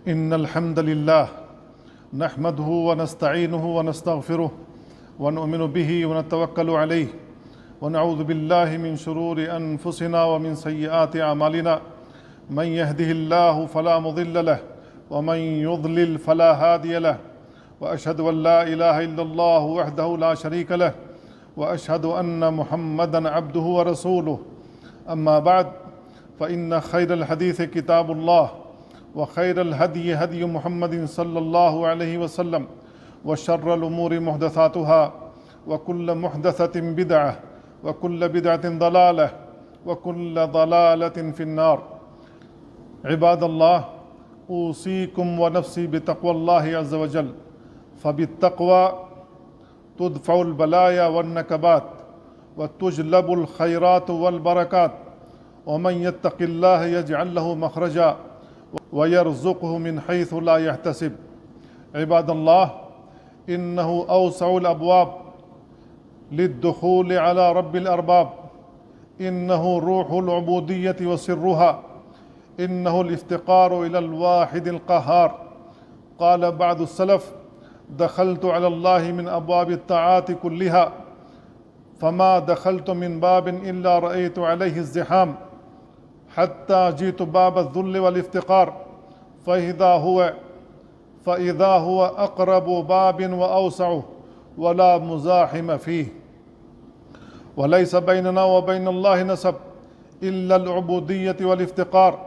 إن الحمد لله نحمده ونستعينه ونستغفره ونؤمن به ونتوكل عليه ونعوذ بالله من شرور أنفسنا ومن سيئات أعمالنا. من يهده الله فلا مضل له ومن يضلل فلا هادي له، وأشهد أن لا إله إلا الله وحده لا شريك له، وأشهد أن محمدا عبده ورسوله. أما بعد، فإن خير الحديث كتاب الله، وخير الهدي هدي محمد صلى الله عليه وسلم، وشر الأمور محدثاتها، وكل محدثة بدعة، وكل بدعة ضلالة، وكل ضلالة في النار. عباد الله، أوصيكم ونفسي بتقوى الله عز وجل، فبالتقوى تدفع البلايا والنكبات، وتجلب الخيرات والبركات، ومن يتق الله يجعل له مخرجا ويرزقه من حيث لا يحتسب. عباد الله، إنه أوسع الأبواب للدخول على رب الأرباب، إنه روح العبودية وسرها، إنه الافتقار إلى الواحد القهار. قال بعض السلف: دخلت على الله من أبواب الطاعات كلها، فما دخلت من باب إلا رأيت عليه الزحام، حتى جئت باب الذل والافتقار، فإذا هو أقرب باب وأوسعه، ولا مزاحم فيه، وليس بيننا وبين الله نسب إلا العبودية والافتقار.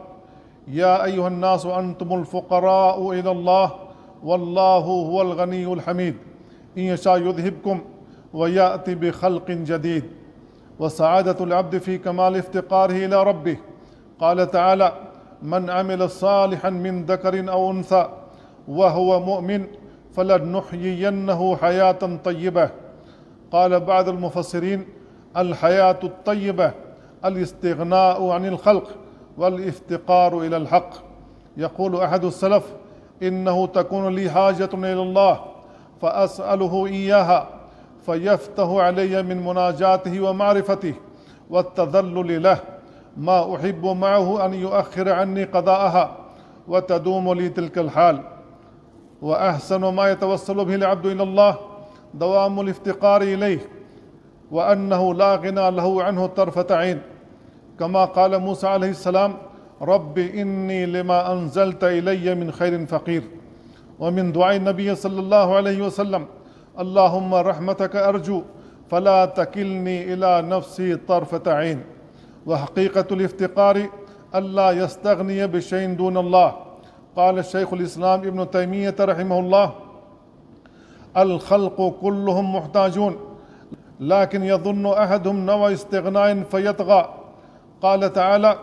يا أيها الناس أنتم الفقراء إلى الله، والله هو الغني الحميد، إن يشاء يذهبكم ويأتي بخلق جديد. وسعادة العبد في كمال افتقاره إلى ربه. قال تعالى: من عمل صالحا من ذكر أو أنثى وهو مؤمن فلنحيينه حياة طيبة. قال بعض المفسرين: الحياة الطيبة الاستغناء عن الخلق والافتقار إلى الحق. يقول أحد السلف: إنه تكون لي حاجة إلى الله فأسأله إياها فيفتح علي من مناجاته ومعرفته والتذلل له ما أحب معه أن يؤخر عني قضاءها وتدوم لي تلك الحال. وأحسن ما يتوصل به العبد إلى الله دوام الافتقار إليه، وأنه لا غنى له عنه طرفة عين، كما قال موسى عليه السلام: رب إني لما أنزلت إلي من خير فقير. ومن دعاء النبي صلى الله عليه وسلم: اللهم رحمتك أرجو فلا تكلني إلى نفسي طرفة عين. وحقيقة الافتقار ألا يستغني بشيء دون الله. قال الشيخ الإسلام ابن تيمية رحمه الله: الخلق كلهم محتاجون، لكن يظن أحدهم نوى استغناء فيطغى. قال تعالى: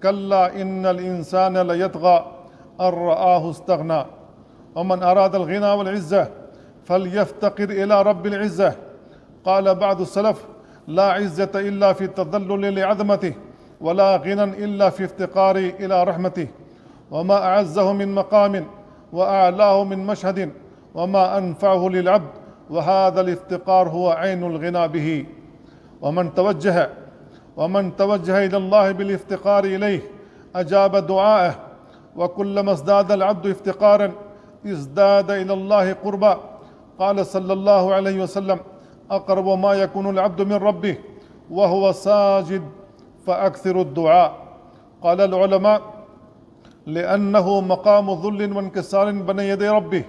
كلا إن الإنسان ليطغى أن رآه استغنى. ومن أراد الغنى والعزة فليفتقر إلى رب العزة. قال بعض السلف: لا عزة إلا في التذلل لعظمته، ولا غنى إلا في افتقار إلى رحمته. وما أعزه من مقام وأعلاه من مشهد وما أنفعه للعبد، وهذا الافتقار هو عين الغنى به. ومن توجه إلى الله بالافتقار إليه أجاب دعاءه، وكلما ازداد العبد افتقارا ازداد إلى الله قربا. قال صلى الله عليه وسلم: أقرب ما يكون العبد من ربه وهو ساجد فأكثر الدعاء. قال العلماء: لأنه مقام ذل وانكسار بين يدي ربه،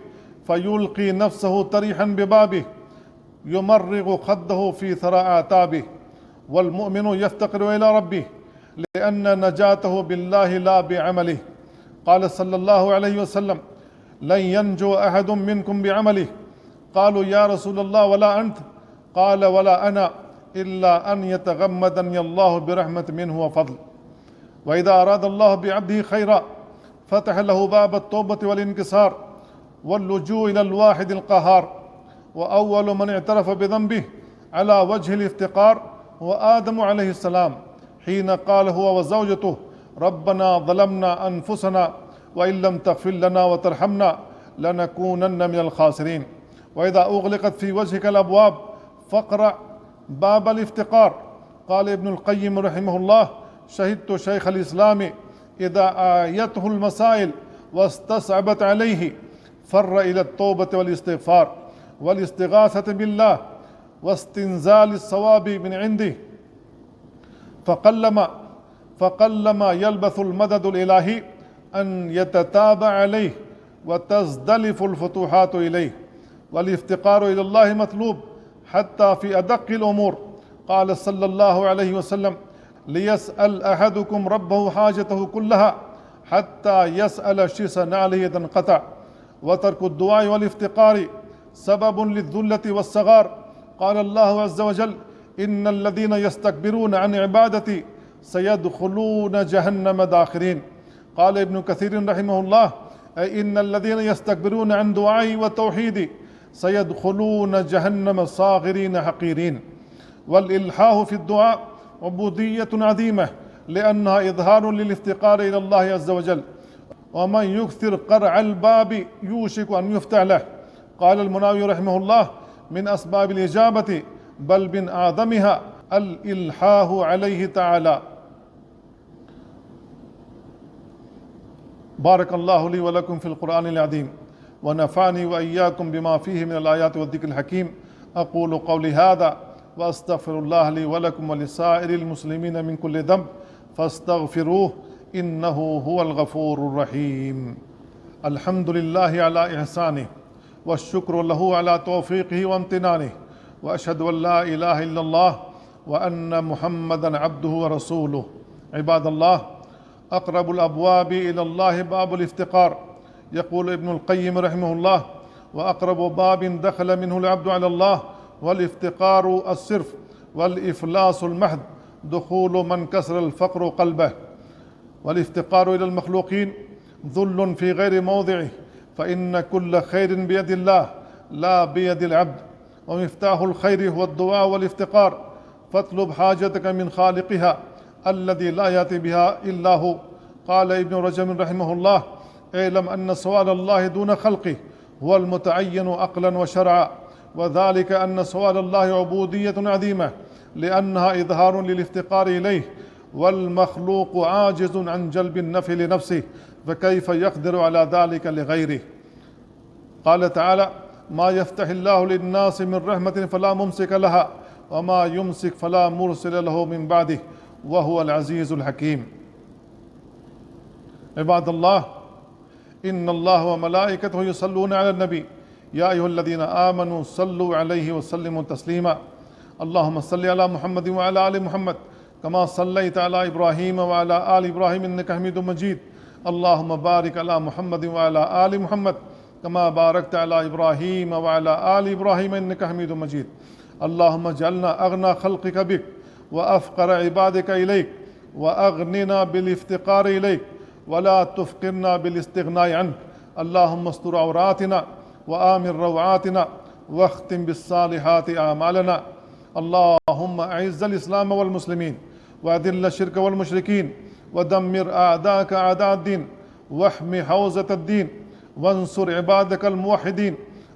فيلقي نفسه طريحا ببابه يمرغ خده في ثرى أعتابه. والمؤمن يفتقر إلى ربه لأن نجاته بالله لا بعمله. قال صلى الله عليه وسلم: لن ينجو أحد منكم بعمله. قالوا: يا رسول الله ولا أنت؟ قال: ولا أنا، إلا أن يتغمدني الله برحمة منه وفضل. وإذا أراد الله بعبده خيرا فتح له باب التوبة والانكسار واللجوء إلى الواحد القهار. وأول من اعترف بذنبه على وجه الافتقار هو آدم عليه السلام، حين قال هو وزوجته: ربنا ظلمنا أنفسنا وإن لم تغفر لنا وترحمنا لنكونن من الخاسرين. وإذا أغلقت في وجهك الأبواب فاقرع باب الافتقار. قال ابن القيم رحمه الله: شهدت شيخ الإسلام إذا آيته المسائل واستصعبت عليه فر إلى التوبة والاستغفار والاستغاثة بالله واستنزال الصواب من عنده، فقلما يلبث المدد الإلهي أن يتتابع عليه وتزدلف الفتوحات إليه، والافتقار إلى الله مطلوب حتى في أدق الأمور. قال صلى الله عليه وسلم: ليسأل أحدكم ربه حاجته كلها حتى يسأل شيس نعله إذا انقطع. وترك الدعاء والافتقار سبب للذلة والصغار. قال الله عز وجل: إن الذين يستكبرون عن عبادتي سيدخلون جهنم داخرين. قال ابن كثير رحمه الله: أي إن الذين يستكبرون عن دعائي وتوحيدي سيدخلون جهنم صاغرين حقيرين. والإلحاح في الدعاء عبودية عظيمة، لأنها إظهار للافتقار إلى الله عز وجل، ومن يكثر قرع الباب يوشك أن يفتح له. قال المناوي رحمه الله: من أسباب الإجابة بل من أعظمها الإلحاح عليه تعالى. بارك الله لي ولكم في القرآن العظيم، ونفعني وإياكم بما فيه من الآيات والذكر الحكيم. أقول قولي هذا وأستغفر الله لي ولكم ولسائر المسلمين من كل ذنب فاستغفروه إنه هو الغفور الرحيم. الحمد لله على إحسانه، والشكر له على توفيقه وامتنانه، وأشهد أن لا إله إلا الله وأن محمدا عبده ورسوله. عباد الله، أقرب الأبواب إلى الله باب الافتقار. يقول ابن القيم رحمه الله: وأقرب باب دخل منه العبد على الله والافتقار الصرف والإفلاس المحض، دخول من كسر الفقر قلبه. والافتقار إلى المخلوقين ذل في غير موضعه، فإن كل خير بيد الله لا بيد العبد، ومفتاح الخير هو الدعاء والافتقار، فاطلب حاجتك من خالقها الذي لا يأتي بها إلا هو. قال ابن رجب رحمه الله: اعلم أن سؤال الله دون خلقه هو المتعين عقلا وشرعا، وذلك أن سؤال الله عبودية عظيمة، لأنها إظهار للافتقار إليه، والمخلوق عاجز عن جلب النفع لنفسه، فكيف يقدر على ذلك لغيره؟ قال تعالى: ما يفتح الله للناس من رحمة فلا ممسك لها وما يمسك فلا مرسل له من بعده وهو العزيز الحكيم. عباد الله، إن الله وملائكته يصلون على النبي، يا أيها الذين آمنوا صلوا عليه وسلموا تسليما. اللهم صل على محمد وعلى آل محمد كما صليت على إبراهيم وعلى آل إبراهيم إنك حميد مجيد. اللهم بارك على محمد وعلى آل محمد كما باركت على إبراهيم وعلى آل إبراهيم إنك حميد مجيد. اللهم اجعلنا أغنى خلقك بك وأفقر عبادك إليك، وأغننا بالافتقار إليك ولا تفقرنا بالاستغناء عنك. اللهم استر عوراتنا وآمن روعاتنا واختم بالصالحات أعمالنا. اللهم أعز الإسلام والمسلمين وأذل الشرك والمشركين ودمر أعداءك أعداء الدين واحمي حوزة الدين وانصر عبادك الموحدين.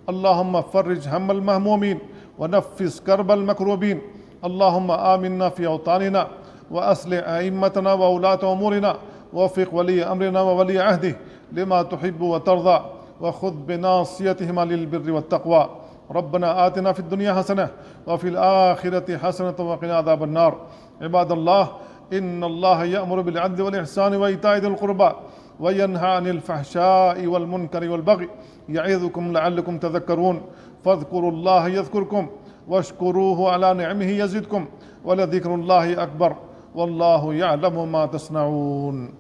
اللهم فرج هم المهمومين ونفس كرب المكروبين. اللهم آمنا في أوطاننا وأصلح أئمتنا وولاة أمورنا، ووفق ولي أمرنا وولي عهده لما تحب وترضى، وخذ بناصيتهما للبر والتقوى. ربنا آتنا في الدنيا حسنة وفي الآخرة حسنة وقنا عذاب النار. عباد الله، إن الله يأمر بالعدل والإحسان وإيتاء ذي القربى وينهى عن الفحشاء والمنكر والبغي يعظكم لعلكم تذكرون. فاذكروا الله يذكركم واشكروه على نعمه يزدكم ولذكر الله أكبر والله يعلم ما تصنعون.